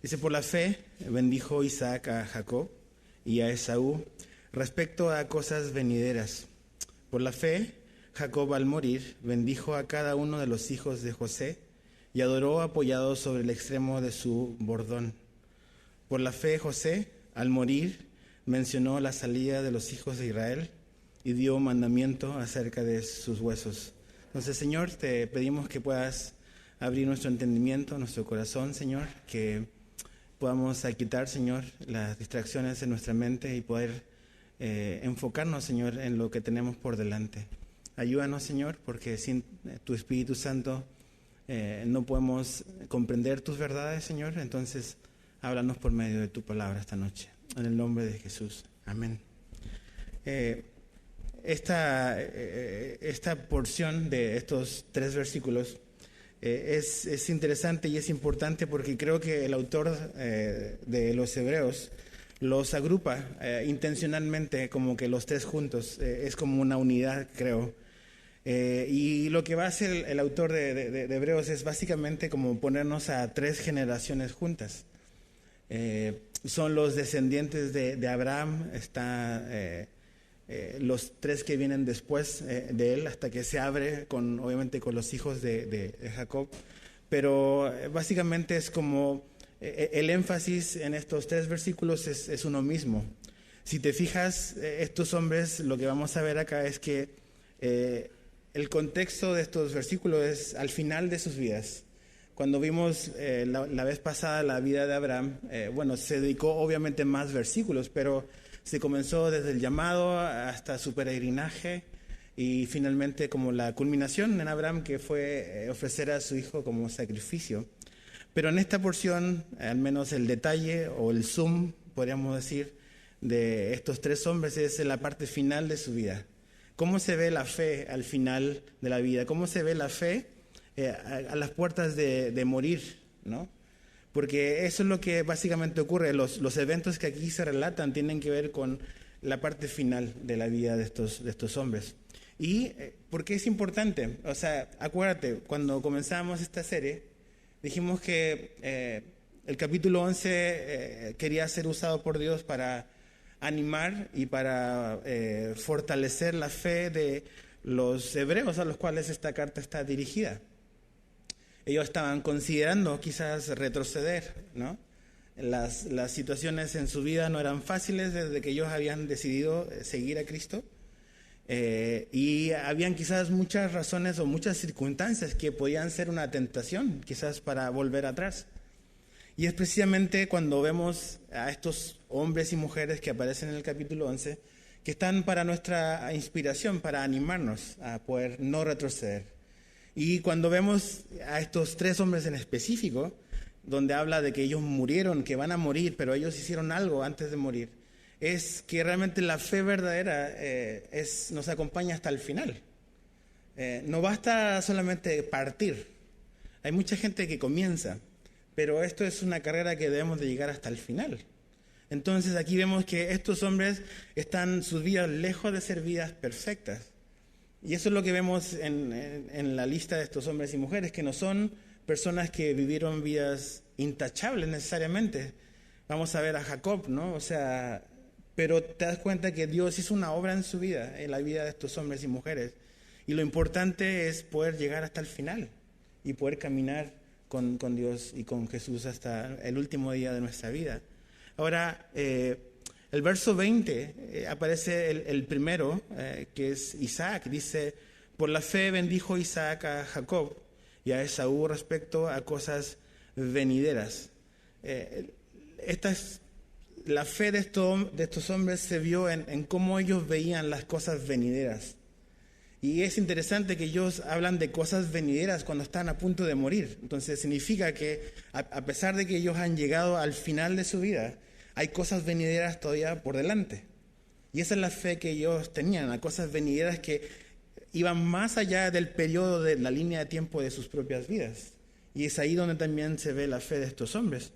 Dice, por la fe bendijo Isaac a Jacob y a Esaú respecto a cosas venideras. Por la fe, Jacob al morir bendijo a cada uno de los hijos de José y adoró apoyado sobre el extremo de su bordón. Por la fe, José al morir mencionó la salida de los hijos de Israel y dio mandamiento acerca de sus huesos. Entonces, Señor, te pedimos que puedas abrir nuestro entendimiento, nuestro corazón, Señor, que podamos quitar, Señor, las distracciones en nuestra mente y poder enfocarnos, Señor, en lo que tenemos por delante. Ayúdanos, Señor, porque sin tu Espíritu Santo no podemos comprender tus verdades, Señor. Entonces, háblanos por medio de tu palabra esta noche. En el nombre de Jesús. Amén. Esta porción de estos 3 versículos es interesante y es importante porque creo que el autor de los Hebreos los agrupa intencionalmente como que los 3 juntos. Es como una unidad, creo. Y lo que va a hacer el autor de Hebreos es básicamente como ponernos a 3 generaciones juntas. Son los descendientes de Abraham, los 3 que vienen después de él, hasta que se abre obviamente con los hijos de Jacob. Pero básicamente es como el énfasis en estos 3 versículos es uno mismo. Si te fijas, estos hombres, lo que vamos a ver acá es que el contexto de estos versículos es al final de sus vidas. Cuando vimos la vez pasada la vida de Abraham, se dedicó obviamente más versículos, pero se comenzó desde el llamado hasta su peregrinaje y finalmente como la culminación en Abraham, que fue ofrecer a su hijo como sacrificio. Pero en esta porción, al menos el detalle o el zoom, podríamos decir, de estos 3 hombres es en la parte final de su vida. ¿Cómo se ve la fe al final de la vida? ¿Cómo se ve la fe a las puertas de morir, ¿no? Porque eso es lo que básicamente ocurre. Los eventos que aquí se relatan tienen que ver con la parte final de la vida de estos hombres. ¿Y por qué es importante? O sea, acuérdate, cuando comenzamos esta serie, dijimos que el capítulo 11 quería ser usado por Dios para animar y para fortalecer la fe de los hebreos a los cuales esta carta está dirigida. Ellos estaban considerando quizás retroceder, ¿no? Las situaciones en su vida no eran fáciles desde que ellos habían decidido seguir a Cristo. Y habían quizás muchas razones o muchas circunstancias que podían ser una tentación quizás para volver atrás. Y es precisamente cuando vemos a estos hombres y mujeres que aparecen en el capítulo 11 que están para nuestra inspiración, para animarnos a poder no retroceder. Y cuando vemos a estos 3 hombres en específico, donde habla de que ellos murieron, que van a morir, pero ellos hicieron algo antes de morir, es que realmente la fe verdadera nos acompaña hasta el final. No basta solamente partir. Hay mucha gente que comienza, pero esto es una carrera que debemos de llegar hasta el final. Entonces aquí vemos que estos hombres están sus vidas lejos de ser vidas perfectas. Y eso es lo que vemos en la lista de estos hombres y mujeres, que no son personas que vivieron vidas intachables necesariamente. Vamos a ver a Jacob, ¿no? O sea, pero te das cuenta que Dios hizo una obra en su vida, en la vida de estos hombres y mujeres. Y lo importante es poder llegar hasta el final y poder caminar con Dios y con Jesús hasta el último día de nuestra vida. Ahora, el verso 20 aparece el primero, que es Isaac. Dice, por la fe bendijo Isaac a Jacob y a Esaú respecto a cosas venideras. La fe de estos hombres se vio en cómo ellos veían las cosas venideras. Y es interesante que ellos hablan de cosas venideras cuando están a punto de morir. Entonces significa que a pesar de que ellos han llegado al final de su vida, hay cosas venideras todavía por delante. Y esa es la fe que ellos tenían, a cosas venideras que iban más allá del periodo de la línea de tiempo de sus propias vidas. Y es ahí donde también se ve la fe de estos hombres.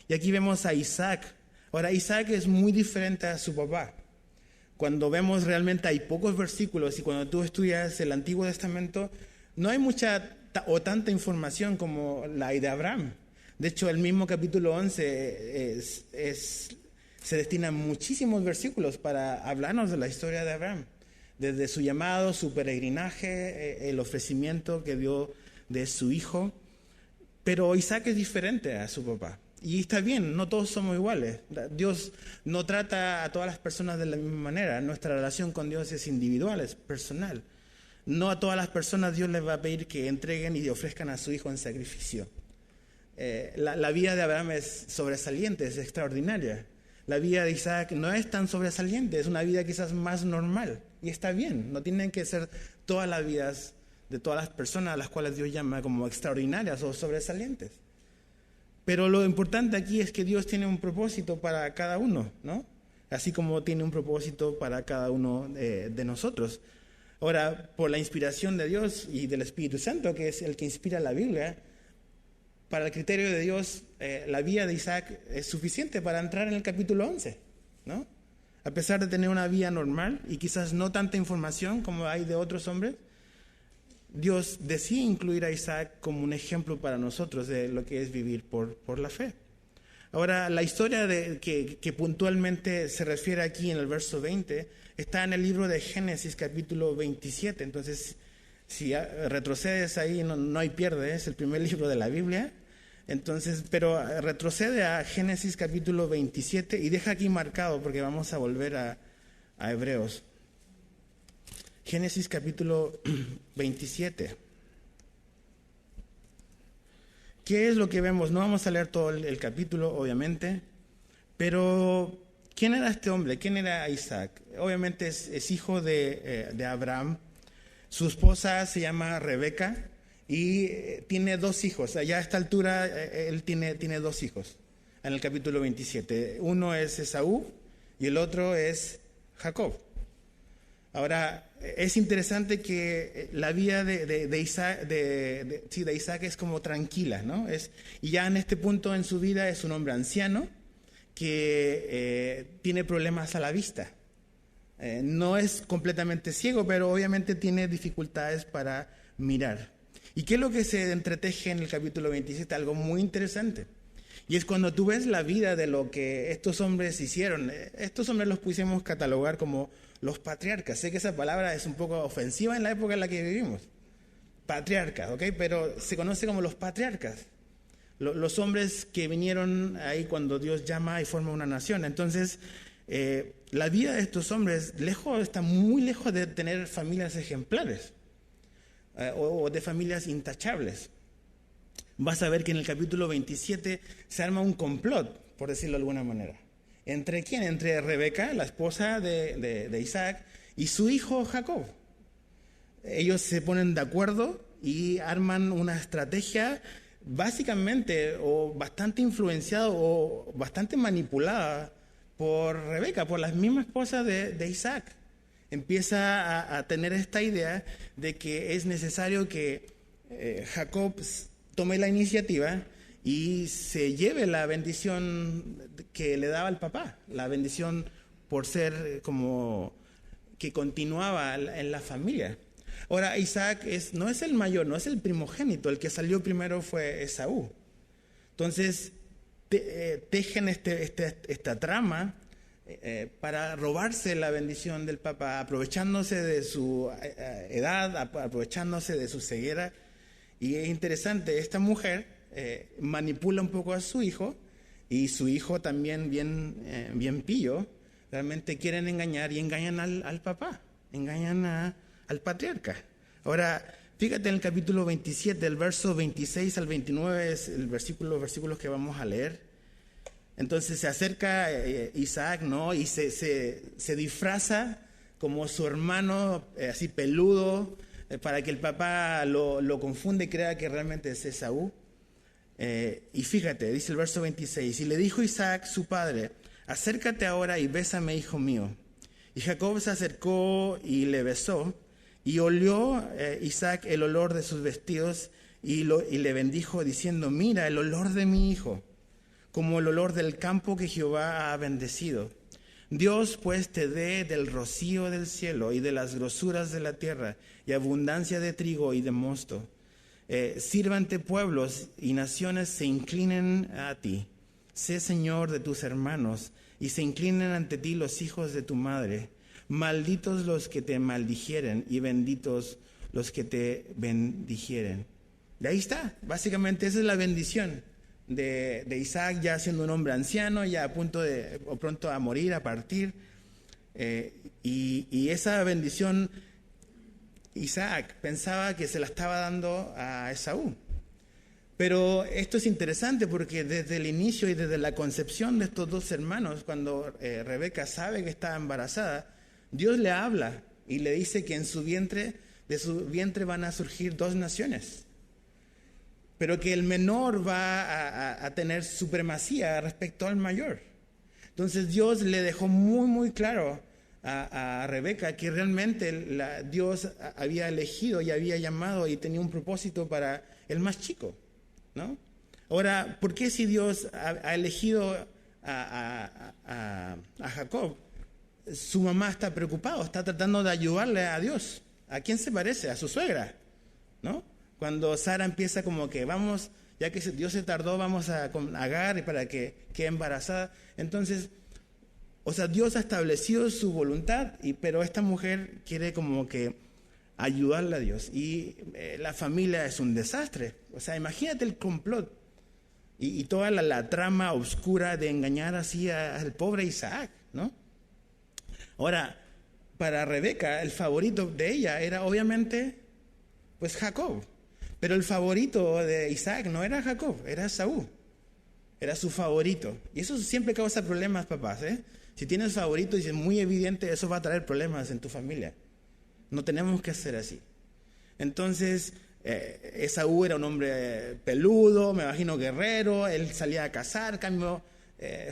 Y aquí vemos a Isaac. Ahora, Isaac es muy diferente a su papá. cuando vemos realmente hay pocos versículos y cuando tú estudias el Antiguo Testamento, no hay mucha o tanta información como la de Abraham. De hecho, el mismo capítulo 11 se destinan muchísimos versículos para hablarnos de la historia de Abraham. Desde su llamado, su peregrinaje, el ofrecimiento que dio de su hijo. Pero Isaac es diferente a su papá. Y está bien, no todos somos iguales. Dios no trata a todas las personas de la misma manera. Nuestra relación con Dios es individual, es personal. No a todas las personas Dios les va a pedir que entreguen y ofrezcan a su hijo en sacrificio. La vida de Abraham es sobresaliente, es extraordinaria. La vida de Isaac no es tan sobresaliente, es una vida quizás más normal. Y está bien, no tienen que ser todas las vidas de todas las personas a las cuales Dios llama como extraordinarias o sobresalientes. Pero lo importante aquí es que Dios tiene un propósito para cada uno, ¿no? Así como tiene un propósito para cada uno de nosotros. Ahora, por la inspiración de Dios y del Espíritu Santo, que es el que inspira la Biblia, para el criterio de Dios, la vida de Isaac es suficiente para entrar en el capítulo 11, ¿no? A pesar de tener una vida normal y quizás no tanta información como hay de otros hombres, Dios decide incluir a Isaac como un ejemplo para nosotros de lo que es vivir por la fe. Ahora, la historia que puntualmente se refiere aquí en el verso 20 está en el libro de Génesis capítulo 27. Entonces, si retrocedes ahí, no hay pierde, es el primer libro de la Biblia. Entonces, pero retrocede a Génesis capítulo 27 y deja aquí marcado porque vamos a volver a Hebreos. Génesis capítulo 27. ¿Qué es lo que vemos? No vamos a leer todo el capítulo, obviamente, pero ¿quién era este hombre? ¿Quién era Isaac? Obviamente es hijo de Abraham. Su esposa se llama Rebeca y tiene 2 hijos. Ya a esta altura él tiene 2 hijos en el capítulo 27. Uno es Esaú y el otro es Jacob. Ahora, es interesante que la vida de Isaac es como tranquila, ¿no? Y ya en este punto en su vida es un hombre anciano que tiene problemas a la vista. No es completamente ciego, pero obviamente tiene dificultades para mirar. ¿Y qué es lo que se entreteje en el capítulo 27? Algo muy interesante. Y es cuando tú ves la vida de lo que estos hombres hicieron. Estos hombres los pudiésemos catalogar como los patriarcas. Sé que esa palabra es un poco ofensiva en la época en la que vivimos. Patriarcas, ¿ok? Pero se conoce como los patriarcas. Los hombres que vinieron ahí cuando Dios llama y forma una nación. Entonces, la vida de estos hombres está muy lejos de tener familias ejemplares o de familias intachables. Vas a ver que en el capítulo 27 se arma un complot, por decirlo de alguna manera. ¿Entre quién? Entre Rebeca, la esposa de Isaac, y su hijo Jacob. Ellos se ponen de acuerdo y arman una estrategia básicamente o bastante influenciada o bastante manipulada por Rebeca, por las mismas esposas de Isaac. Empieza a tener esta idea de que es necesario que Jacob tome la iniciativa y se lleve la bendición que le daba el papá, la bendición por ser como que continuaba en la familia. Ahora, Isaac no es el mayor, no es el primogénito, el que salió primero fue Esaú. Entonces, tejen esta trama para robarse la bendición del papá, aprovechándose de su edad, aprovechándose de su ceguera. Y es interesante, esta mujer manipula un poco a su hijo, y su hijo también bien pillo, realmente quieren engañar y engañan al papá, engañan al patriarca. Ahora, fíjate en el capítulo 27, el verso 26 al 29 es los versículos que vamos a leer. Entonces se acerca Isaac, ¿no? Y se disfraza como su hermano, así peludo, para que el papá lo confunde y crea que realmente es Esaú. Y fíjate, dice el verso 26, y le dijo Isaac, su padre, acércate ahora y bésame, hijo mío. Y Jacob se acercó y le besó, y olió Isaac el olor de sus vestidos, y le bendijo diciendo, mira el olor de mi hijo, como el olor del campo que Jehová ha bendecido. Dios pues te dé del rocío del cielo y de las grosuras de la tierra y abundancia de trigo y de mosto. Sírvante pueblos y naciones se inclinen a ti. Sé Señor de tus hermanos y se inclinen ante ti los hijos de tu madre. Malditos los que te maldijeren y benditos los que te bendijeren. De ahí está, básicamente esa es la bendición de Isaac, ya siendo un hombre anciano, ya a punto de, o pronto a morir, a partir. Y esa bendición, Isaac pensaba que se la estaba dando a Esaú. Pero esto es interesante porque desde el inicio y desde la concepción de estos dos hermanos, cuando Rebeca sabe que está embarazada, Dios le habla y le dice que en su vientre, de su vientre van a surgir dos naciones, pero que el menor va a tener supremacía respecto al mayor. Entonces Dios le dejó muy, muy claro a Rebeca que realmente Dios había elegido y había llamado y tenía un propósito para el más chico, ¿no? Ahora, ¿por qué si Dios ha elegido a Jacob? Su mamá está preocupada, está tratando de ayudarle a Dios. ¿A quién se parece? A su suegra, ¿no? Cuando Sara empieza como que vamos, ya que Dios se tardó, vamos con Agar para que quede embarazada. Entonces, o sea, Dios ha establecido su voluntad, pero esta mujer quiere como que ayudarle a Dios. Y la familia es un desastre. O sea, imagínate el complot y toda la trama oscura de engañar así al pobre Isaac, ¿no? Ahora, para Rebeca, el favorito de ella era obviamente, pues Jacob. Pero el favorito de Isaac no era Jacob, era Esaú. Era su favorito. Y eso siempre causa problemas, papás, ¿eh? Si tienes favorito y es muy evidente, eso va a traer problemas en tu familia. No tenemos que hacer así. Entonces, Esaú era un hombre peludo, me imagino guerrero, él salía a cazar, cambio,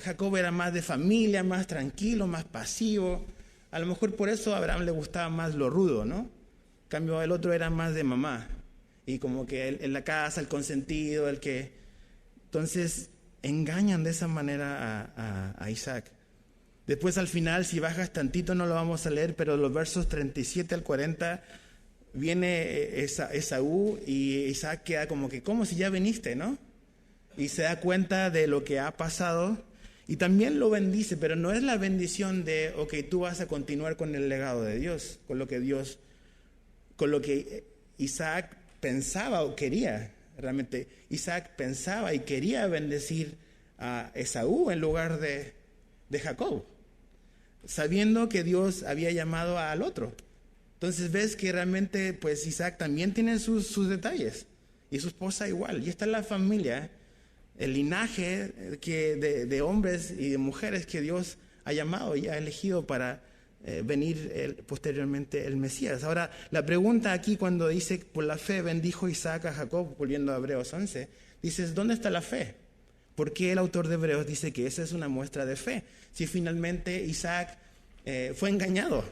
Jacob era más de familia, más tranquilo, más pasivo. A lo mejor por eso a Abraham le gustaba más lo rudo, ¿no? Cambio, el otro era más de mamá. Y como que en la casa, el consentido, el que... Entonces, engañan de esa manera a Isaac. Después al final, si bajas tantito, no lo vamos a leer, pero los versos 37 al 40, viene Esaú y Isaac queda como que, ¿cómo si ya viniste, no? Y se da cuenta de lo que ha pasado y también lo bendice, pero no es la bendición de, ok, tú vas a continuar con el legado de Dios, con lo que Isaac pensaba o quería. Realmente Isaac pensaba y quería bendecir a Esaú en lugar de Jacob, sabiendo que Dios había llamado al otro. Entonces ves que realmente pues Isaac también tiene sus detalles y su esposa igual. Y esta es la familia, el linaje de hombres y de mujeres que Dios ha llamado y ha elegido para venir posteriormente el Mesías. Ahora, la pregunta aquí cuando dice por la fe bendijo Isaac a Jacob, volviendo a Hebreos 11, dices, ¿dónde está la fe? ¿Por qué el autor de Hebreos dice que esa es una muestra de fe? Si finalmente Isaac fue engañado,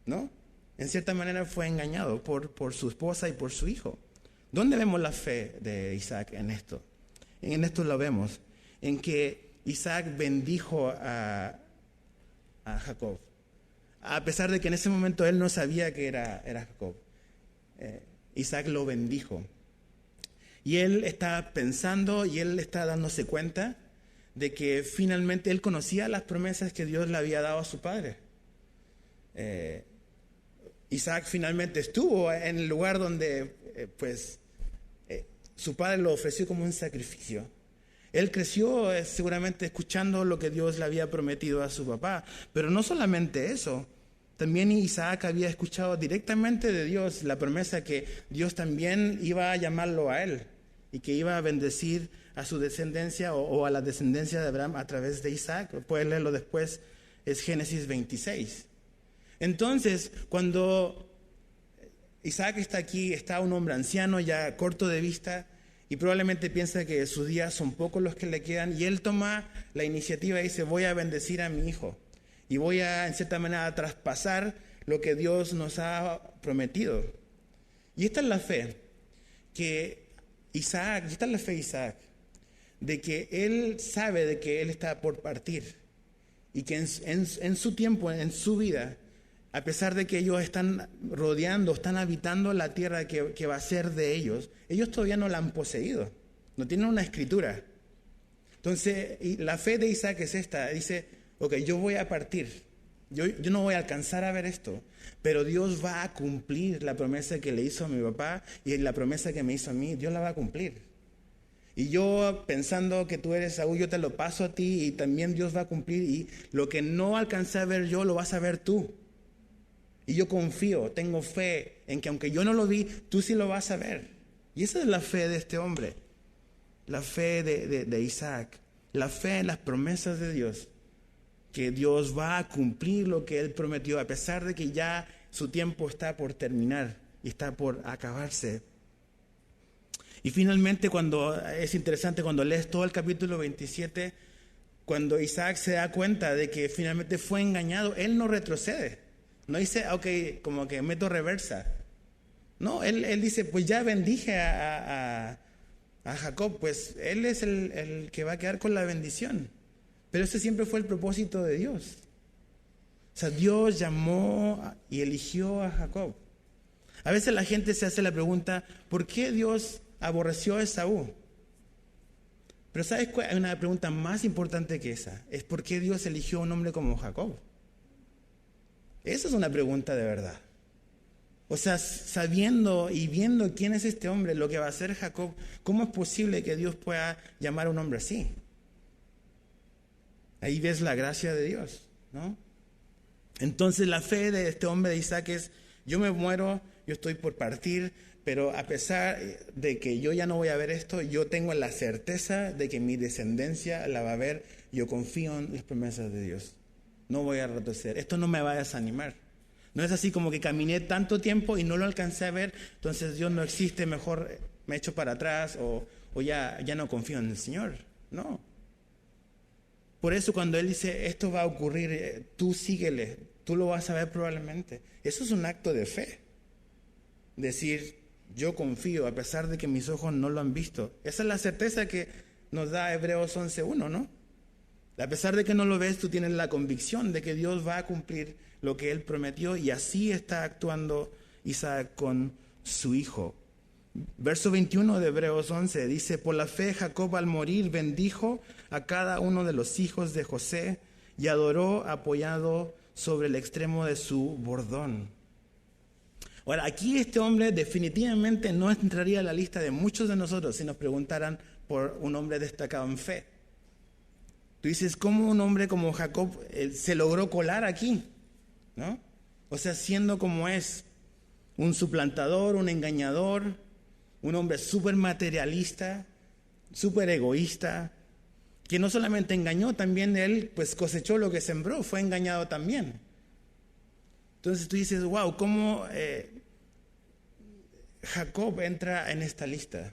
¿no? En cierta manera fue engañado por su esposa y por su hijo. ¿Dónde vemos la fe de Isaac en esto? En esto lo vemos, en que Isaac bendijo a Jacob, a pesar de que en ese momento él no sabía que era Jacob. Isaac lo bendijo. Y él está pensando y él está dándose cuenta de que finalmente él conocía las promesas que Dios le había dado a su padre. Isaac finalmente estuvo en el lugar donde su padre lo ofreció como un sacrificio. Él creció seguramente escuchando lo que Dios le había prometido a su papá, pero no solamente eso. También Isaac había escuchado directamente de Dios la promesa que Dios también iba a llamarlo a él y que iba a bendecir a su descendencia o a la descendencia de Abraham a través de Isaac. Pueden leerlo después, es Génesis 26. Entonces, cuando Isaac está aquí, está un hombre anciano ya corto de vista y probablemente piensa que sus días son pocos los que le quedan y él toma la iniciativa y dice, voy a bendecir a mi hijo. Y voy a, en cierta manera, traspasar lo que Dios nos ha prometido. Y esta es la fe que Isaac, de que él sabe de que él está por partir. y que en su tiempo, en su vida, a pesar de que ellos están rodeando, están habitando la tierra que va a ser de ellos todavía no la han poseído, no tienen una escritura. Entonces, y la fe de Isaac es esta, dice, ok, yo voy a partir, yo no voy a alcanzar a ver esto, pero Dios va a cumplir la promesa que le hizo a mi papá y la promesa que me hizo a mí, Dios la va a cumplir. Y yo pensando que tú eres Saúl, yo te lo paso a ti y también Dios va a cumplir, y lo que no alcancé a ver yo, lo vas a ver tú. Y yo confío, tengo fe en que aunque yo no lo vi, tú sí lo vas a ver. Y esa es la fe de este hombre, la fe de Isaac, la fe en las promesas de Dios, que Dios va a cumplir lo que Él prometió, a pesar de que ya su tiempo está por terminar y está por acabarse. Y finalmente, es interesante cuando lees todo el capítulo 27, cuando Isaac se da cuenta de que finalmente fue engañado, él no retrocede. No dice, ok, como que meto reversa. No, él dice, pues ya bendije a Jacob, pues él es el que va a quedar con la bendición. Pero ese siempre fue el propósito de Dios. O sea, Dios llamó y eligió a Jacob. A veces la gente se hace la pregunta, ¿por qué Dios aborreció a Esaú? Pero ¿sabes cuál? Hay una pregunta más importante que esa. Es ¿por qué Dios eligió a un hombre como Jacob? Esa es una pregunta de verdad. O sea, sabiendo y viendo quién es este hombre, lo que va a hacer Jacob, ¿cómo es posible que Dios pueda llamar a un hombre así? Ahí ves la gracia de Dios, ¿no? Entonces la fe de este hombre de Isaac es, yo me muero, yo estoy por partir, pero a pesar de que yo ya no voy a ver esto, yo tengo la certeza de que mi descendencia la va a ver. Yo confío en las promesas de Dios. No voy a retroceder. Esto no me va a desanimar. No es así como que caminé tanto tiempo y no lo alcancé a ver, entonces Dios no existe, mejor me echo para atrás o ya no confío en el Señor. No. Por eso cuando Él dice, esto va a ocurrir, tú síguele, tú lo vas a ver probablemente. Eso es un acto de fe. Decir, yo confío a pesar de que mis ojos no lo han visto. Esa es la certeza que nos da Hebreos 11:1, ¿no? A pesar de que no lo ves, tú tienes la convicción de que Dios va a cumplir lo que Él prometió, y así está actuando Isaac con su hijo. Verso 21 de Hebreos 11 dice, por la fe Jacob al morir bendijo a cada uno de los hijos de José y adoró apoyado sobre el extremo de su bordón. Ahora, aquí este hombre definitivamente no entraría a la lista de muchos de nosotros si nos preguntaran por un hombre destacado en fe. Tú dices, ¿cómo un hombre como Jacob se logró colar aquí? ¿No? O sea, siendo como es, un suplantador, un engañador, un hombre súper materialista, súper egoísta, que no solamente engañó, también él pues cosechó lo que sembró, fue engañado también. Entonces tú dices, wow, ¿cómo Jacob entra en esta lista?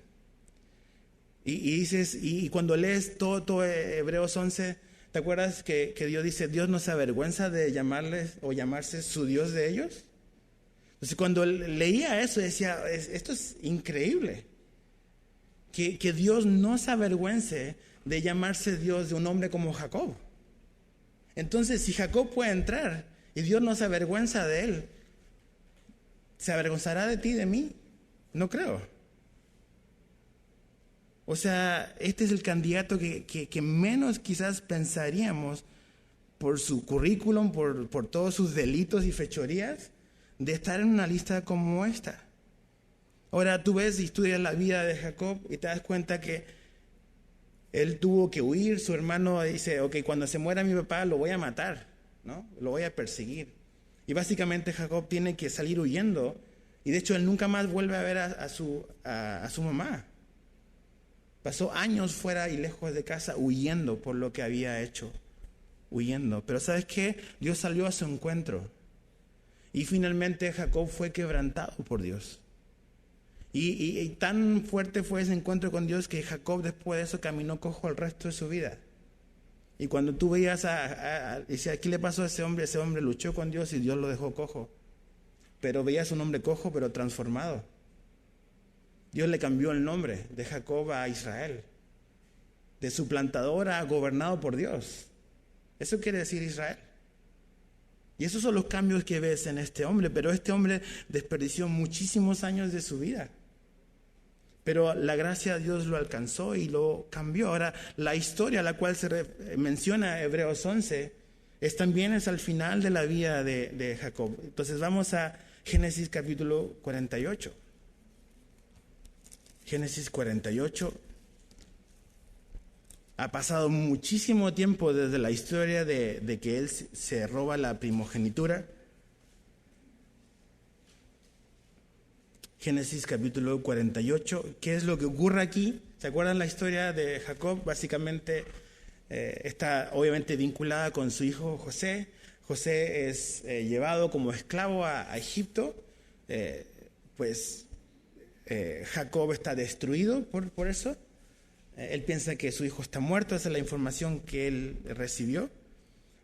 Y dices, y cuando lees todo Hebreos 11, ¿te acuerdas que Dios dice, Dios no se avergüenza de llamarles o llamarse su Dios de ellos? Entonces cuando leía eso decía, esto es increíble, que Dios no se avergüence de llamarse Dios de un hombre como Jacob. Entonces si Jacob puede entrar y Dios no se avergüenza de él, ¿se avergonzará de ti, de mí? No creo. O sea, este es el candidato que menos quizás pensaríamos por su currículum, por todos sus delitos y fechorías, de estar en una lista como esta. Ahora tú ves y estudias la vida de Jacob y te das cuenta que él tuvo que huir. Su hermano dice, ok, cuando se muera mi papá lo voy a matar, ¿no? Lo voy a perseguir. Y básicamente Jacob tiene que salir huyendo. Y de hecho él nunca más vuelve a ver a su mamá. Pasó años fuera y lejos de casa huyendo por lo que había hecho. Huyendo. Pero ¿sabes qué? Dios salió a su encuentro. Y finalmente Jacob fue quebrantado por Dios. Y tan fuerte fue ese encuentro con Dios que Jacob después de eso caminó cojo el resto de su vida. Y cuando tú veías decía, ¿qué le pasó a ese hombre? Ese hombre luchó con Dios y Dios lo dejó cojo. Pero veías un hombre cojo pero transformado. Dios le cambió el nombre de Jacob a Israel. De suplantador a gobernado por Dios. Eso quiere decir Israel. Y esos son los cambios que ves en este hombre, pero este hombre desperdició muchísimos años de su vida. Pero la gracia de Dios lo alcanzó y lo cambió. Ahora, la historia a la cual se menciona Hebreos 11 también es al final de la vida de Jacob. Entonces vamos a Génesis capítulo 48. Génesis 48. Ha pasado muchísimo tiempo desde la historia de que él se roba la primogenitura. Génesis capítulo 48. ¿Qué es lo que ocurre aquí? ¿Se acuerdan la historia de Jacob? Básicamente está obviamente vinculada con su hijo José. José es llevado como esclavo a Egipto. Jacob está destruido por eso. Él piensa que su hijo está muerto, esa es la información que él recibió.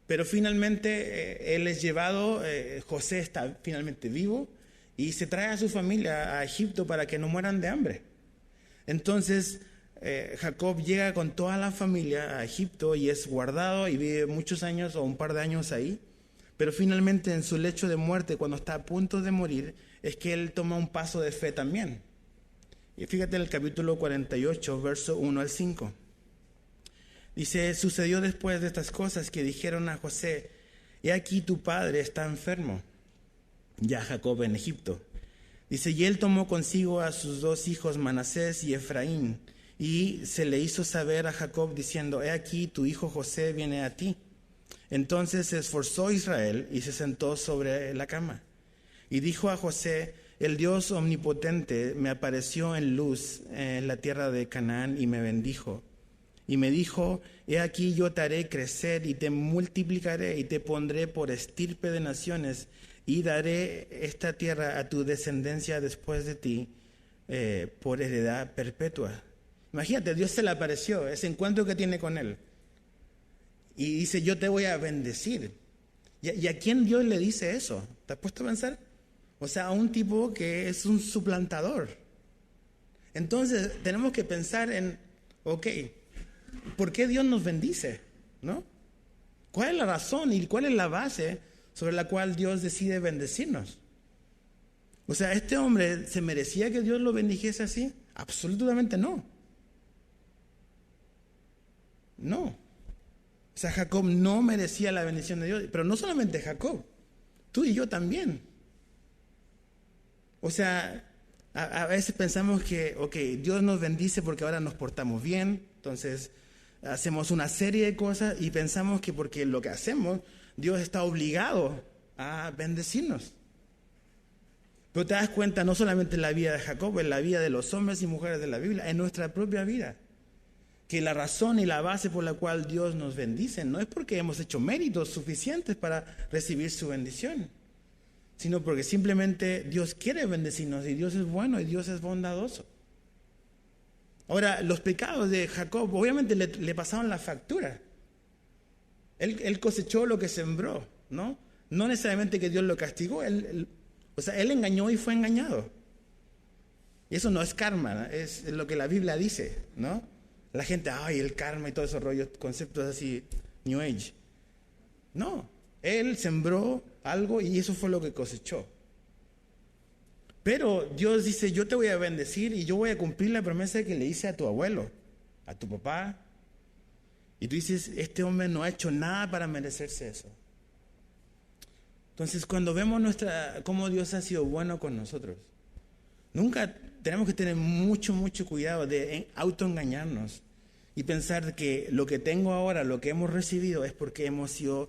Pero finalmente él es llevado, José está finalmente vivo y se trae a su familia a Egipto para que no mueran de hambre. Entonces Jacob llega con toda la familia a Egipto y es guardado y vive muchos años o un par de años ahí. Pero finalmente en su lecho de muerte, cuando está a punto de morir, es que él toma un paso de fe también. Y fíjate en el capítulo 48, verso 1 al 5. Dice, sucedió después de estas cosas que dijeron a José, he aquí tu padre está enfermo, ya Jacob en Egipto. Dice, y él tomó consigo a sus dos hijos Manasés y Efraín, y se le hizo saber a Jacob diciendo, he aquí tu hijo José viene a ti. Entonces se esforzó Israel y se sentó sobre la cama. Y dijo a José, el Dios omnipotente me apareció en luz en la tierra de Canaán y me bendijo. Y me dijo, he aquí yo te haré crecer y te multiplicaré y te pondré por estirpe de naciones y daré esta tierra a tu descendencia después de ti por heredad perpetua. Imagínate, Dios se le apareció, ese encuentro que tiene con él. Y dice, yo te voy a bendecir. ¿Y a quién Dios le dice eso? ¿Te has puesto a pensar? O sea, a un tipo que es un suplantador. Entonces, tenemos que pensar en, ok, ¿por qué Dios nos bendice? ¿No? ¿Cuál es la razón y cuál es la base sobre la cual Dios decide bendecirnos? O sea, ¿este hombre se merecía que Dios lo bendijese así? Absolutamente no. No. O sea, Jacob no merecía la bendición de Dios, pero no solamente Jacob, tú y yo también. O sea, a veces pensamos que, ok, Dios nos bendice porque ahora nos portamos bien, entonces hacemos una serie de cosas y pensamos que porque lo que hacemos, Dios está obligado a bendecirnos. Pero te das cuenta, no solamente en la vida de Jacob, en la vida de los hombres y mujeres de la Biblia, en nuestra propia vida, que la razón y la base por la cual Dios nos bendice no es porque hemos hecho méritos suficientes para recibir su bendición, sino porque simplemente Dios quiere bendecirnos y Dios es bueno y Dios es bondadoso. Ahora, los pecados de Jacob obviamente le pasaron la factura. Él cosechó lo que sembró, ¿no? No necesariamente que Dios lo castigó, él engañó y fue engañado. Y eso no es karma, ¿no? Es lo que la Biblia dice, ¿no? La gente, ay, el karma y todos esos rollos, conceptos así, New Age. No, él sembró algo y eso fue lo que cosechó. Pero Dios dice, yo te voy a bendecir y yo voy a cumplir la promesa que le hice a tu abuelo, a tu papá. Y tú dices, este hombre no ha hecho nada para merecerse eso. Entonces, cuando vemos cómo Dios ha sido bueno con nosotros, nunca tenemos que tener mucho cuidado de autoengañarnos y pensar que lo que tengo ahora, lo que hemos recibido, es porque hemos sido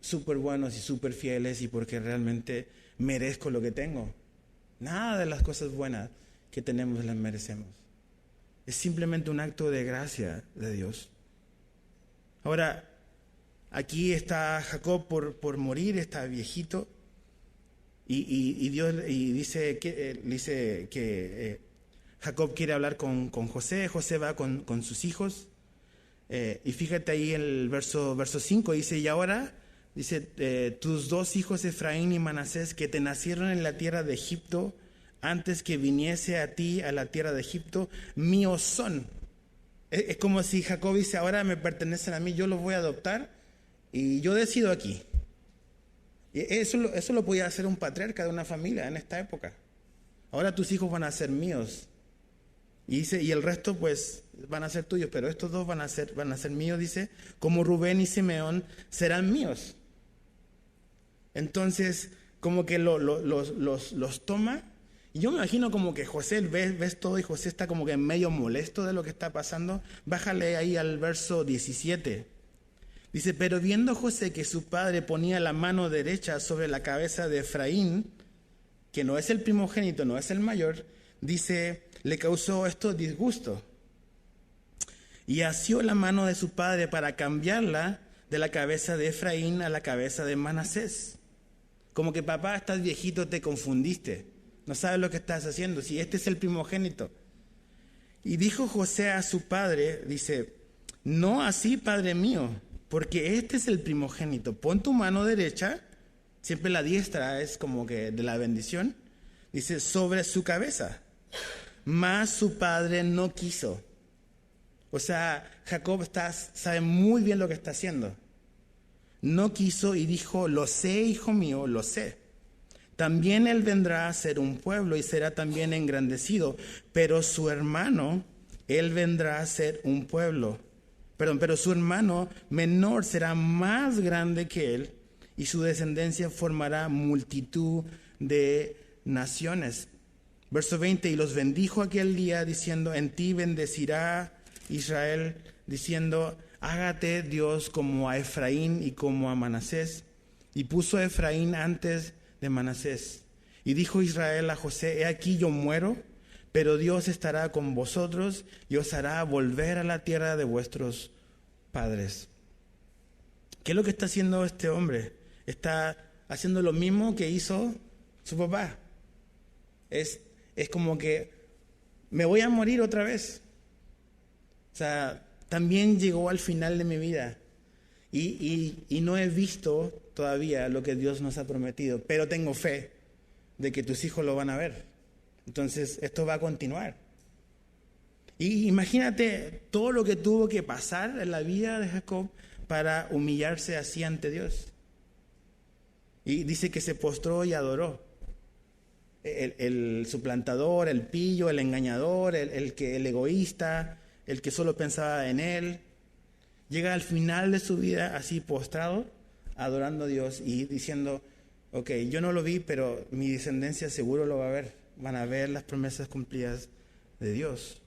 súper buenos y súper fieles y porque realmente merezco lo que tengo. Nada de las cosas buenas que tenemos las merecemos. Es simplemente un acto de gracia de Dios. Ahora, aquí está Jacob por morir, está viejito, y Dios dice que Jacob quiere hablar con José. José va con sus hijos, y fíjate ahí en el verso 5, dice, y ahora, dice, tus dos hijos Efraín y Manasés que te nacieron en la tierra de Egipto, antes que viniese a ti a la tierra de Egipto, míos son. Es como si Jacob dice, ahora me pertenecen a mí, yo los voy a adoptar y yo decido aquí. Y eso lo podía hacer un patriarca de una familia en esta época. Ahora tus hijos van a ser míos. Y dice, y el resto pues van a ser tuyos, pero estos dos van a ser míos, dice, como Rubén y Simeón serán míos. Entonces, como que los toma. Y yo me imagino como que José, ves todo y José está como que medio molesto de lo que está pasando. Bájale ahí al verso 17. Dice, pero viendo José que su padre ponía la mano derecha sobre la cabeza de Efraín, que no es el primogénito, no es el mayor, dice, le causó esto disgusto. Y asió la mano de su padre para cambiarla de la cabeza de Efraín a la cabeza de Manasés. Como que papá, estás viejito, te confundiste. No sabes lo que estás haciendo, si este es el primogénito. Y dijo José a su padre, dice, no así, padre mío, porque este es el primogénito. Pon tu mano derecha, siempre la diestra es como que de la bendición, dice, sobre su cabeza. Mas su padre no quiso. O sea, Jacob sabe muy bien lo que está haciendo. No quiso y dijo, lo sé, hijo mío, lo sé. También él vendrá a ser un pueblo y será también engrandecido, pero su hermano, él vendrá a ser un pueblo. Pero su hermano menor será más grande que él y su descendencia formará multitud de naciones. Verso 20, y los bendijo aquel día diciendo, en ti bendecirá Israel, diciendo, hágate Dios como a Efraín y como a Manasés. Y puso a Efraín antes de Manasés. Y dijo Israel a José, he aquí yo muero, pero Dios estará con vosotros y os hará volver a la tierra de vuestros padres. ¿Qué es lo que está haciendo este hombre? Está haciendo lo mismo que hizo su papá. Es como que me voy a morir otra vez. O sea, también llegó al final de mi vida y no he visto todavía lo que Dios nos ha prometido, pero tengo fe de que tus hijos lo van a ver. Entonces, esto va a continuar. Y imagínate todo lo que tuvo que pasar en la vida de Jacob para humillarse así ante Dios. Y dice que se postró y adoró. El suplantador, el pillo, el engañador, el egoísta, el que solo pensaba en él, llega al final de su vida así postrado, adorando a Dios y diciendo, ok, yo no lo vi, pero mi descendencia seguro lo va a ver, van a ver las promesas cumplidas de Dios.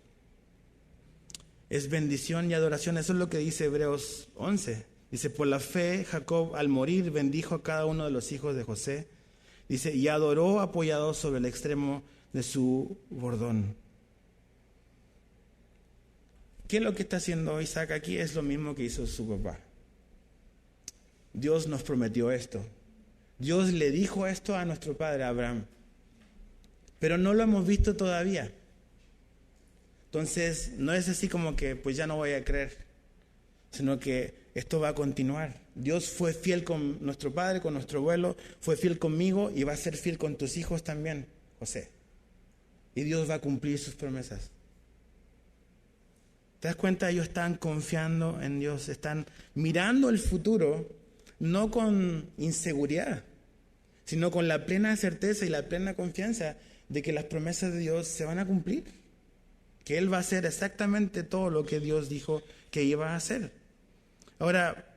Es bendición y adoración, eso es lo que dice Hebreos 11. Dice, por la fe Jacob al morir bendijo a cada uno de los hijos de José. Dice, y adoró apoyado sobre el extremo de su bordón. ¿Qué es lo que está haciendo Isaac aquí? Es lo mismo que hizo su papá. Dios nos prometió esto. Dios le dijo esto a nuestro padre Abraham. Pero no lo hemos visto todavía. Entonces, no es así como que pues ya no voy a creer, sino que esto va a continuar. Dios fue fiel con nuestro padre, con nuestro abuelo, fue fiel conmigo y va a ser fiel con tus hijos también, José. Y Dios va a cumplir sus promesas. ¿Te das cuenta? Ellos están confiando en Dios, están mirando el futuro, no con inseguridad, sino con la plena certeza y la plena confianza de que las promesas de Dios se van a cumplir. Que Él va a hacer exactamente todo lo que Dios dijo que iba a hacer. Ahora,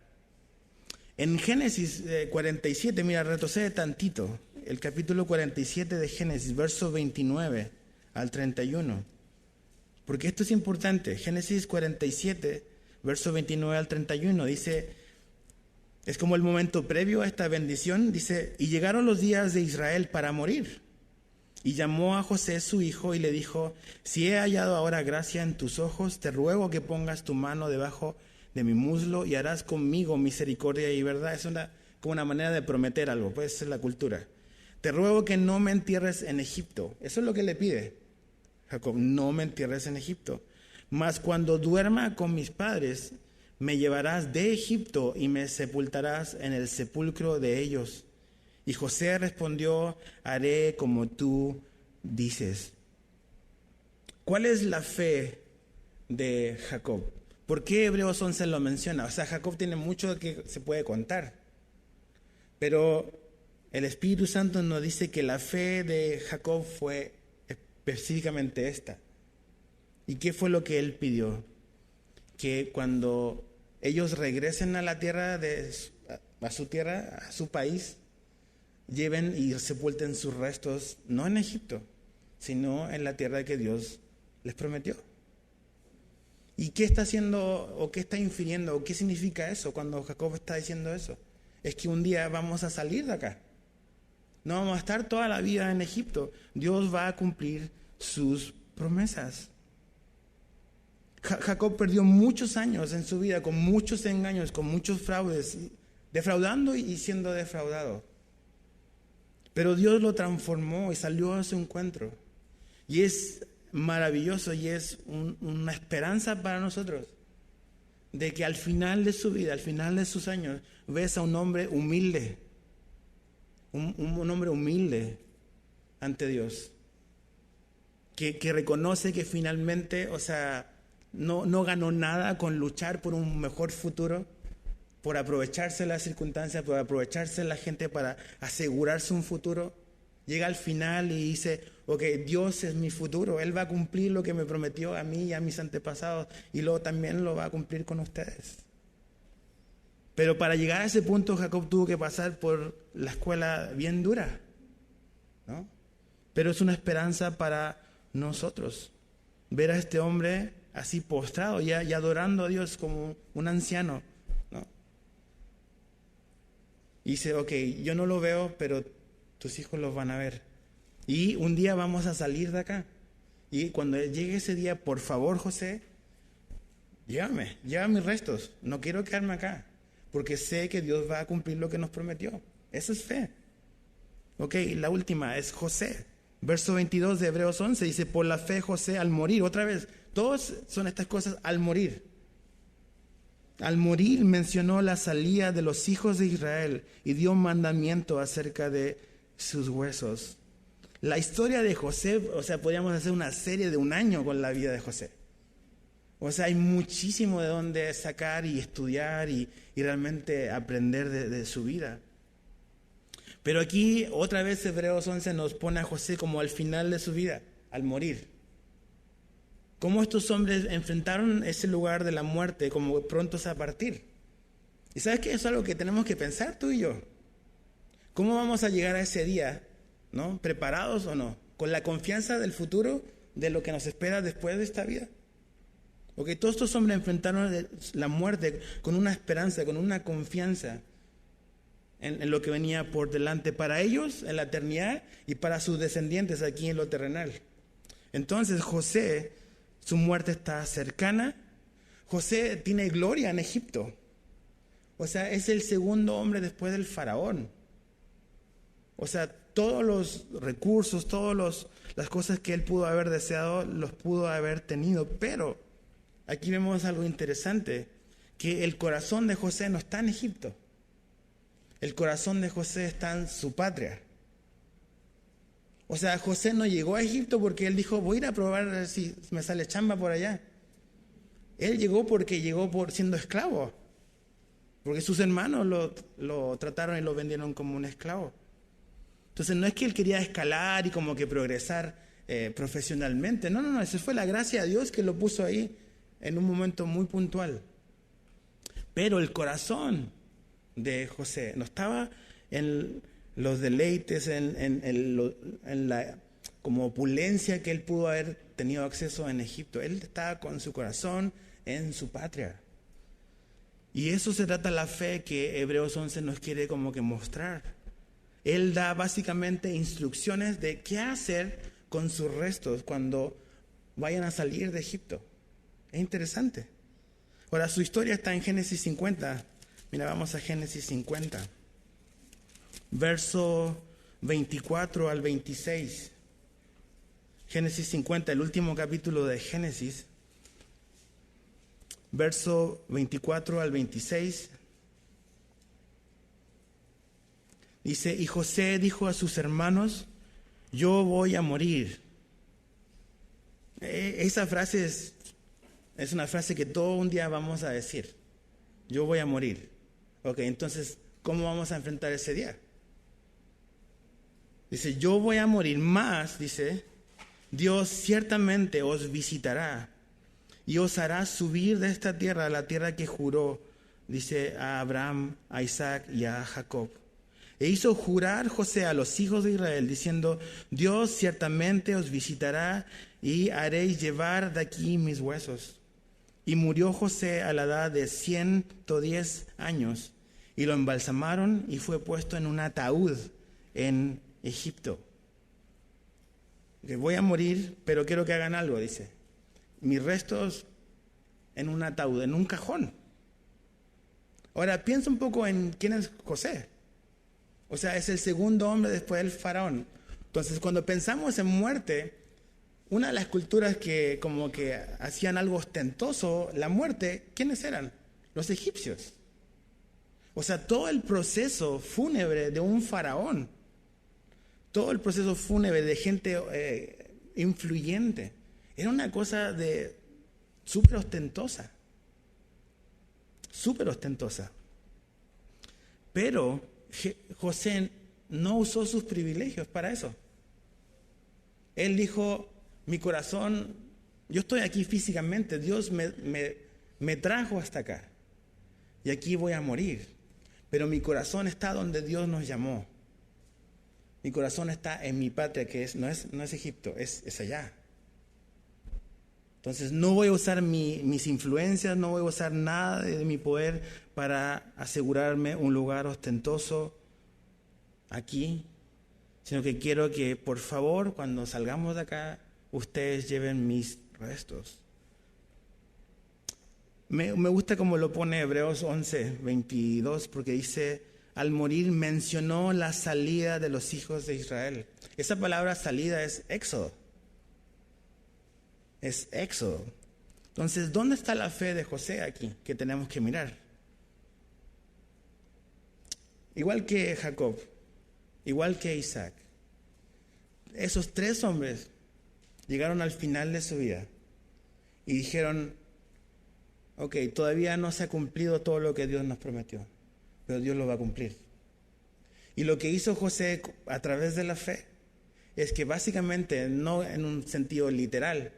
en Génesis 47, mira, retrocede tantito, el capítulo 47 de Génesis, versos 29 al 31. Porque esto es importante. Génesis 47, versos 29 al 31, dice, es como el momento previo a esta bendición, dice, y llegaron los días de Israel para morir. Y llamó a José su hijo y le dijo, si he hallado ahora gracia en tus ojos, te ruego que pongas tu mano debajo de mi muslo y harás conmigo misericordia y verdad. Es como una manera de prometer algo, puede ser la cultura. Te ruego que no me entierres en Egipto. Eso es lo que le pide Jacob, no me entierres en Egipto. Mas cuando duerma con mis padres, me llevarás de Egipto y me sepultarás en el sepulcro de ellos. Y José respondió, haré como tú dices. ¿Cuál es la fe de Jacob? ¿Por qué Hebreos 11 lo menciona? O sea, Jacob tiene mucho que se puede contar, pero el Espíritu Santo nos dice que la fe de Jacob fue específicamente esta. ¿Y qué fue lo que él pidió? Que cuando ellos regresen a la tierra, a su tierra, a su país, lleven y sepulten sus restos, no en Egipto, sino en la tierra que Dios les prometió. ¿Y qué está haciendo, o qué está infiriendo, o qué significa eso cuando Jacob está diciendo eso? Es que un día vamos a salir de acá. No vamos a estar toda la vida en Egipto. Dios va a cumplir sus promesas. Jacob perdió muchos años en su vida con muchos engaños, con muchos fraudes, defraudando y siendo defraudado. Pero Dios lo transformó y salió a su encuentro. Y es maravilloso y es una esperanza para nosotros de que al final de su vida, al final de sus años, ves a un hombre humilde, un hombre humilde ante Dios, que reconoce que finalmente, o sea, no ganó nada con luchar por un mejor futuro, por aprovecharse de las circunstancias, por aprovecharse de la gente para asegurarse un futuro. Llega al final y dice, ok, Dios es mi futuro, Él va a cumplir lo que me prometió a mí y a mis antepasados, y luego también lo va a cumplir con ustedes. Pero para llegar a ese punto, Jacob tuvo que pasar por la escuela bien dura, ¿no? Pero es una esperanza para nosotros, ver a este hombre así postrado, ya adorando a Dios como un anciano, ¿no? Y dice, ok, yo no lo veo, pero tus hijos los van a ver. Y un día vamos a salir de acá. Y cuando llegue ese día, por favor, José, lleva mis restos. No quiero quedarme acá, porque sé que Dios va a cumplir lo que nos prometió. Eso es fe. Ok, la última es José. Verso 22 de Hebreos 11 dice, por la fe José al morir, otra vez, todos son estas cosas al morir. Al morir mencionó la salida de los hijos de Israel y dio un mandamiento acerca de sus huesos. La historia de José, o sea, podríamos hacer una serie de un año con la vida de José. O sea, hay muchísimo de dónde sacar y estudiar y realmente aprender de su vida. Pero aquí otra vez Hebreos 11 nos pone a José como al final de su vida, al morir. Cómo estos hombres enfrentaron ese lugar de la muerte como prontos a partir. Y sabes que eso es algo que tenemos que pensar tú y yo. ¿Cómo vamos a llegar a ese día? ¿No? ¿Preparados o no? ¿Con la confianza del futuro, de lo que nos espera después de esta vida? Porque todos estos hombres enfrentaron la muerte con una esperanza, con una confianza en lo que venía por delante para ellos en la eternidad y para sus descendientes aquí en lo terrenal. Entonces José, su muerte está cercana. José tiene gloria en Egipto. O sea, es el segundo hombre después del faraón. O sea, todos los recursos, todas las cosas que él pudo haber deseado, los pudo haber tenido. Pero aquí vemos algo interesante, que el corazón de José no está en Egipto. El corazón de José está en su patria. O sea, José no llegó a Egipto porque él dijo, voy a ir a probar si me sale chamba por allá. Él llegó porque llegó por siendo esclavo. Porque sus hermanos lo trataron y lo vendieron como un esclavo. Entonces no es que él quería escalar y como que progresar profesionalmente. No, esa fue la gracia de Dios que lo puso ahí en un momento muy puntual. Pero el corazón de José no estaba en los deleites, en la como opulencia que él pudo haber tenido acceso en Egipto. Él estaba con su corazón en su patria. Y eso se trata la fe que Hebreos 11 nos quiere como que mostrar. Él da básicamente instrucciones de qué hacer con sus restos cuando vayan a salir de Egipto. Es interesante. Ahora, su historia está en Génesis 50. Mira, vamos a Génesis 50. Verso 24 al 26. Génesis 50, el último capítulo de Génesis. Verso 24 al 26. Dice, y José dijo a sus hermanos, yo voy a morir. Esa frase es Es una frase que todo un día vamos a decir. Yo voy a morir. Ok, entonces, ¿cómo vamos a enfrentar ese día? Dice, yo voy a morir, más, dice, Dios ciertamente os visitará y os hará subir de esta tierra a la tierra que juró, dice, a Abraham, a Isaac y a Jacob. E hizo jurar José a los hijos de Israel, diciendo, Dios ciertamente os visitará y haréis llevar de aquí mis huesos. Y murió José a la edad de 110 años, y lo embalsamaron y fue puesto en un ataúd en Egipto. Que voy a morir, pero quiero que hagan algo, dice. Mis restos en un ataúd, en un cajón. Ahora, piensa un poco en quién es José. O sea, es el segundo hombre después del faraón. Entonces, cuando pensamos en muerte, una de las culturas que como que hacían algo ostentoso, la muerte, ¿quiénes eran? Los egipcios. O sea, todo el proceso fúnebre de un faraón, todo el proceso fúnebre de gente influyente, era una cosa de súper ostentosa. Súper ostentosa. Pero José no usó sus privilegios para eso. Él dijo, mi corazón, yo estoy aquí físicamente, Dios me trajo hasta acá y aquí voy a morir, pero mi corazón está donde Dios nos llamó. Mi corazón está en mi patria, que no es Egipto, es allá. Entonces no voy a usar mis influencias, no voy a usar nada de mi poder para asegurarme un lugar ostentoso aquí, sino que quiero que, por favor, cuando salgamos de acá, ustedes lleven mis restos. Me gusta como lo pone Hebreos 11:22, porque dice, al morir mencionó la salida de los hijos de Israel. Esa palabra salida es éxodo. Es éxodo. Entonces, ¿dónde está la fe de José aquí que tenemos que mirar? Igual que Jacob, igual que Isaac, esos tres hombres llegaron al final de su vida y dijeron, ok, todavía no se ha cumplido todo lo que Dios nos prometió, pero Dios lo va a cumplir. Y lo que hizo José a través de la fe es que básicamente, no en un sentido literal,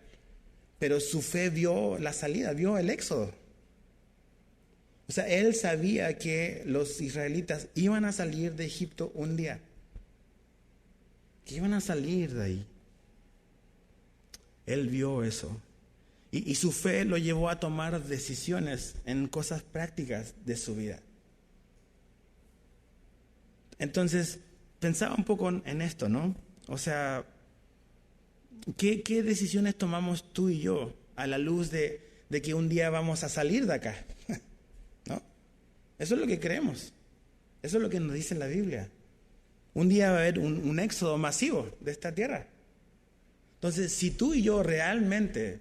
pero su fe vio la salida, vio el éxodo. O sea, él sabía que los israelitas iban a salir de Egipto un día, que iban a salir de ahí. Él vio eso. Y su fe lo llevó a tomar decisiones en cosas prácticas de su vida. Entonces, pensaba un poco en esto, ¿no? O sea, ¿qué decisiones tomamos tú y yo a la luz de que un día vamos a salir de acá? ¿No? Eso es lo que creemos. Eso es lo que nos dice la Biblia. Un día va a haber un éxodo masivo de esta tierra. Entonces, si tú y yo realmente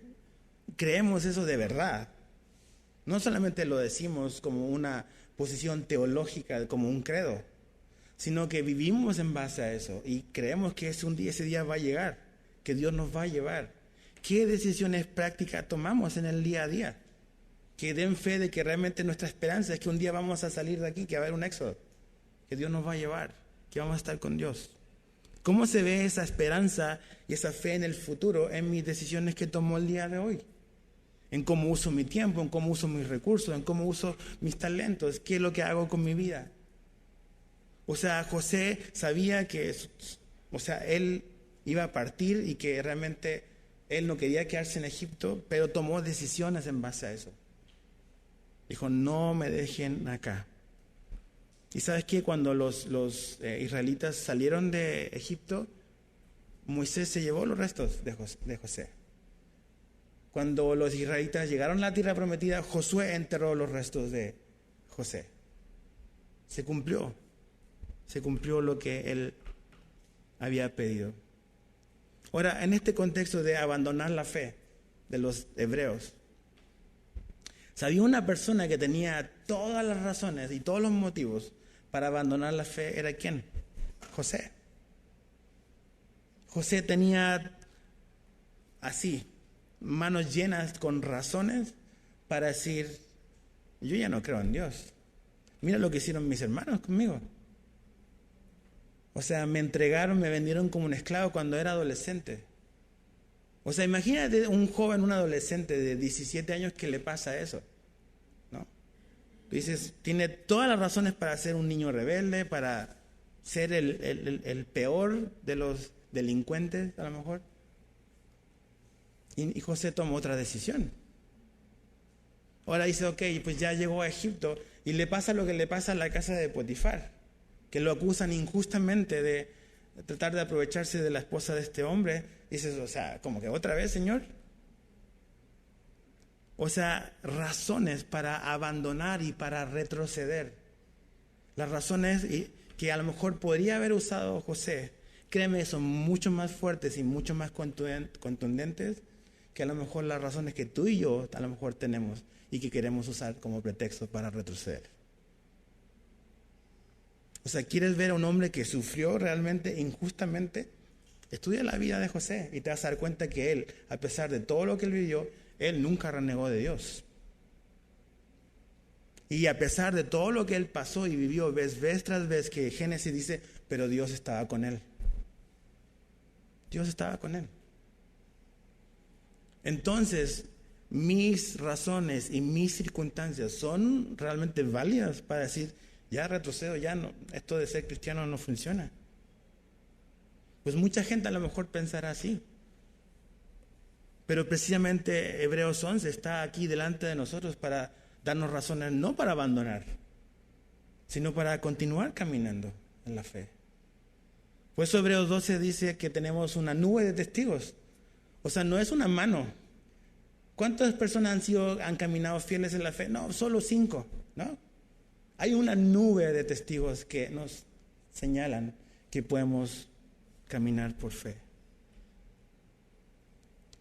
creemos eso de verdad, no solamente lo decimos como una posición teológica, como un credo, sino que vivimos en base a eso y creemos que ese día va a llegar, que Dios nos va a llevar. ¿Qué decisiones prácticas tomamos en el día a día? Que den fe de que realmente nuestra esperanza es que un día vamos a salir de aquí, que va a haber un éxodo, que Dios nos va a llevar, que vamos a estar con Dios. ¿Cómo se ve esa esperanza y esa fe en el futuro en mis decisiones que tomo el día de hoy? En cómo uso mi tiempo, en cómo uso mis recursos, en cómo uso mis talentos, qué es lo que hago con mi vida. O sea, José sabía que, él iba a partir y que realmente él no quería quedarse en Egipto, pero tomó decisiones en base a eso. Dijo, no me dejen acá. ¿Y sabes qué? Cuando los israelitas salieron de Egipto, Moisés se llevó los restos de José. Cuando los israelitas llegaron a la tierra prometida, Josué enterró los restos de José. Se cumplió lo que él había pedido. Ahora, en este contexto de abandonar la fe de los hebreos, sabía una persona que tenía todas las razones y todos los motivos para abandonar la fe. ¿Era quién? José. José tenía así manos llenas con razones para decir, yo ya no creo en Dios. Mira lo que hicieron mis hermanos conmigo. O sea, me entregaron, me vendieron como un esclavo cuando era adolescente. O sea, imagínate un joven, un adolescente de 17 años que le pasa eso, ¿no? Tú dices, tiene todas las razones para ser un niño rebelde, para ser el peor de los delincuentes, a lo mejor. Y José tomó otra decisión. Ahora dice, ok, pues ya llegó a Egipto y le pasa lo que le pasa a la casa de Potifar, que lo acusan injustamente de tratar de aprovecharse de la esposa de este hombre. Dices, o sea, como que otra vez, Señor. O sea, razones para abandonar y para retroceder. Las razones que a lo mejor podría haber usado José, créeme, son mucho más fuertes y mucho más contundentes que a lo mejor las razones que tú y yo a lo mejor tenemos y que queremos usar como pretexto para retroceder. O sea, ¿quieres ver a un hombre que sufrió realmente injustamente? Estudia la vida de José y te vas a dar cuenta que él, a pesar de todo lo que él vivió, él nunca renegó de Dios. Y a pesar de todo lo que él pasó y vivió vez tras vez, que Génesis dice, pero Dios estaba con él. Dios estaba con él. Entonces, mis razones y mis circunstancias son realmente válidas para decir, ya retrocedo, ya no, esto de ser cristiano no funciona. Pues mucha gente a lo mejor pensará así. Pero precisamente Hebreos 11 está aquí delante de nosotros para darnos razones, no para abandonar, sino para continuar caminando en la fe. Por eso Hebreos 12 dice que tenemos una nube de testigos. O sea, no es una mano. ¿Cuántas personas han caminado fieles en la fe? No, solo 5, ¿no? Hay una nube de testigos que nos señalan que podemos caminar por fe.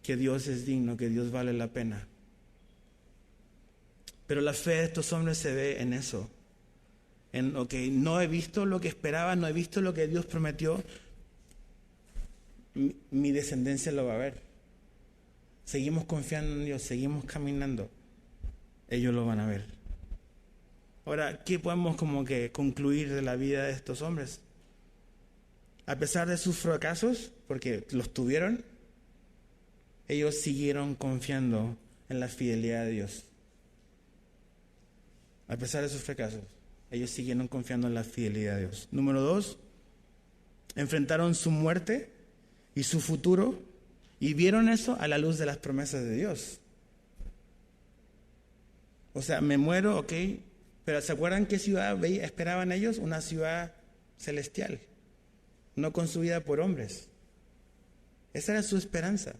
Que Dios es digno, que Dios vale la pena. Pero la fe de estos hombres se ve en eso. En, ok, no he visto lo que esperaba, no he visto lo que Dios prometió. Mi descendencia lo va a ver. Seguimos confiando en Dios, seguimos caminando. Ellos lo van a ver. Ahora, ¿qué podemos como que concluir de la vida de estos hombres? A pesar de sus fracasos, porque los tuvieron, ellos siguieron confiando en la fidelidad de Dios. A pesar de sus fracasos, ellos siguieron confiando en la fidelidad de Dios. Número 2, enfrentaron su muerte y su futuro y vieron eso a la luz de las promesas de Dios. O sea, me muero, ok, pero ¿se acuerdan qué ciudad esperaban ellos? Una ciudad celestial, no construida por hombres. Esa era su esperanza.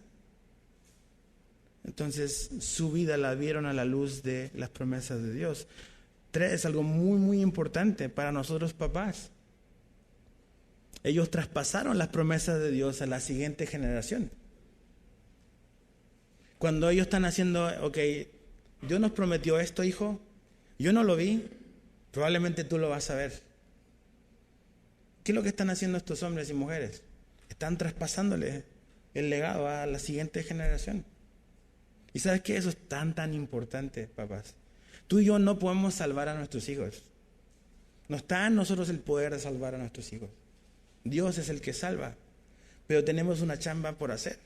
Entonces, su vida la vieron a la luz de las promesas de Dios. 3, algo muy, muy importante para nosotros papás. Ellos traspasaron las promesas de Dios a la siguiente generación. Cuando ellos están haciendo, ok, Dios nos prometió esto, hijo, yo no lo vi, probablemente tú lo vas a ver. ¿Qué es lo que están haciendo estos hombres y mujeres? Están traspasándole el legado a la siguiente generación. ¿Y sabes qué? Eso es tan importante, papás. Tú y yo no podemos salvar a nuestros hijos. No está en nosotros el poder de salvar a nuestros hijos. Dios es el que salva, pero tenemos una chamba por hacer.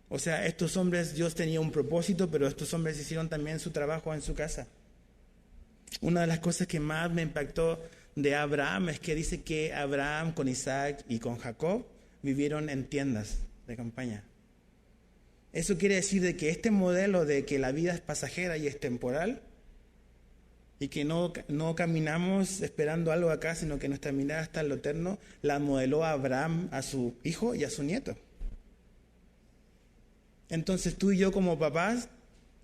O sea, estos hombres, Dios tenía un propósito, pero estos hombres hicieron también su trabajo en su casa. Una de las cosas que más me impactó de Abraham es que dice que Abraham con Isaac y con Jacob vivieron en tiendas de campaña. Eso quiere decir de que este modelo de que la vida es pasajera y es temporal y que no caminamos esperando algo acá, sino que nuestra mirada está en lo eterno, la modeló Abraham a su hijo y a su nieto. Entonces tú y yo como papás,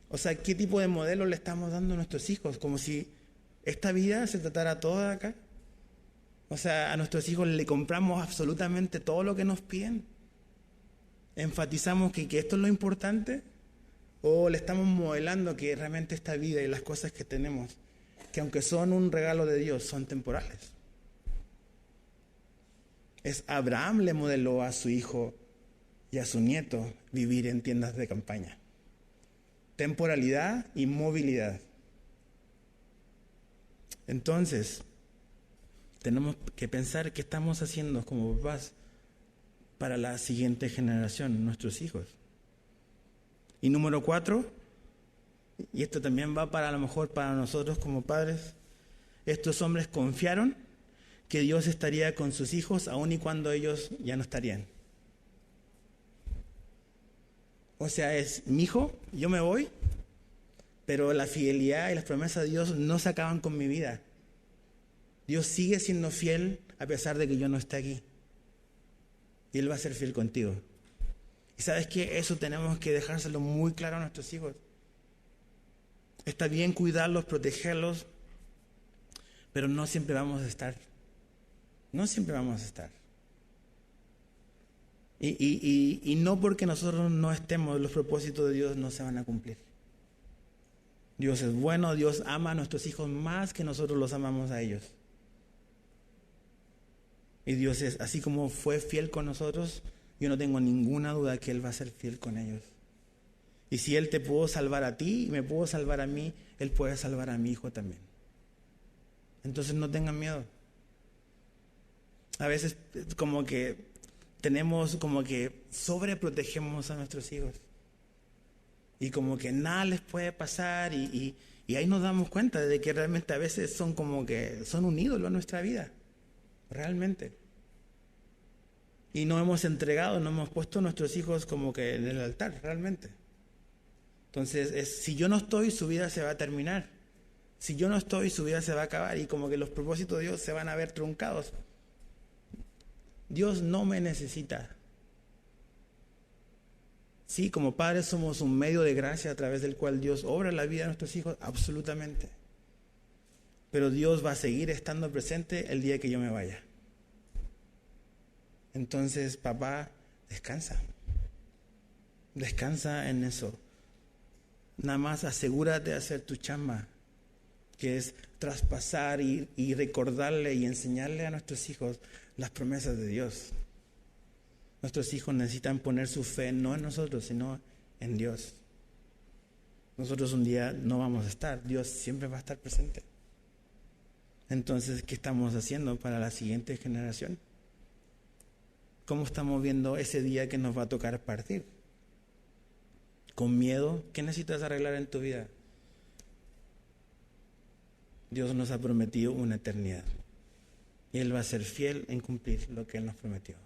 o sea, ¿qué tipo de modelo le estamos dando a nuestros hijos? Como si esta vida se tratara toda acá. O sea, a nuestros hijos le compramos absolutamente todo lo que nos piden. Enfatizamos que esto es lo importante, o le estamos modelando que realmente esta vida y las cosas que tenemos, que aunque son un regalo de Dios, son temporales. Abraham le modeló a su hijo y a su nieto vivir en tiendas de campaña. Temporalidad y movilidad. Entonces, tenemos que pensar qué estamos haciendo como papás para la siguiente generación, nuestros hijos. Y número 4, y esto también va para a lo mejor para nosotros como padres, estos hombres confiaron que Dios estaría con sus hijos aun y cuando ellos ya no estarían. O sea, es, mi hijo, yo me voy, pero la fidelidad y las promesas de Dios no se acaban con mi vida. Dios sigue siendo fiel a pesar de que yo no esté aquí. Y Él va a ser fiel contigo. Y ¿sabes qué? Eso tenemos que dejárselo muy claro a nuestros hijos. Está bien cuidarlos, protegerlos, pero no siempre vamos a estar. No siempre vamos a estar. Y no porque nosotros no estemos, los propósitos de Dios no se van a cumplir. Dios es bueno, Dios ama a nuestros hijos más que nosotros los amamos a ellos. Y Dios es, así como fue fiel con nosotros, yo no tengo ninguna duda que Él va a ser fiel con ellos. Y si Él te pudo salvar a ti y me pudo salvar a mí, Él puede salvar a mi hijo también. Entonces no tengan miedo. A veces como que tenemos, como que sobreprotegemos a nuestros hijos. Y como que nada les puede pasar y ahí nos damos cuenta de que realmente a veces son como que son un ídolo en nuestra vida. Realmente. Y no hemos entregado, no hemos puesto a nuestros hijos como que en el altar, realmente. Entonces, si yo no estoy, su vida se va a terminar. Si yo no estoy, su vida se va a acabar y como que los propósitos de Dios se van a ver truncados. Dios no me necesita. Sí, como padres somos un medio de gracia a través del cual Dios obra la vida de nuestros hijos, absolutamente. Pero Dios va a seguir estando presente el día que yo me vaya. Entonces, papá, descansa. Descansa en eso. Nada más asegúrate de hacer tu chamba, que es traspasar y recordarle y enseñarle a nuestros hijos las promesas de Dios. Nuestros hijos necesitan poner su fe no en nosotros, sino en Dios. Nosotros un día no vamos a estar, Dios siempre va a estar presente. Entonces, ¿qué estamos haciendo para la siguiente generación? ¿Cómo estamos viendo ese día que nos va a tocar partir? ¿Con miedo? ¿Qué necesitas arreglar en tu vida? Dios nos ha prometido una eternidad. Y Él va a ser fiel en cumplir lo que Él nos prometió.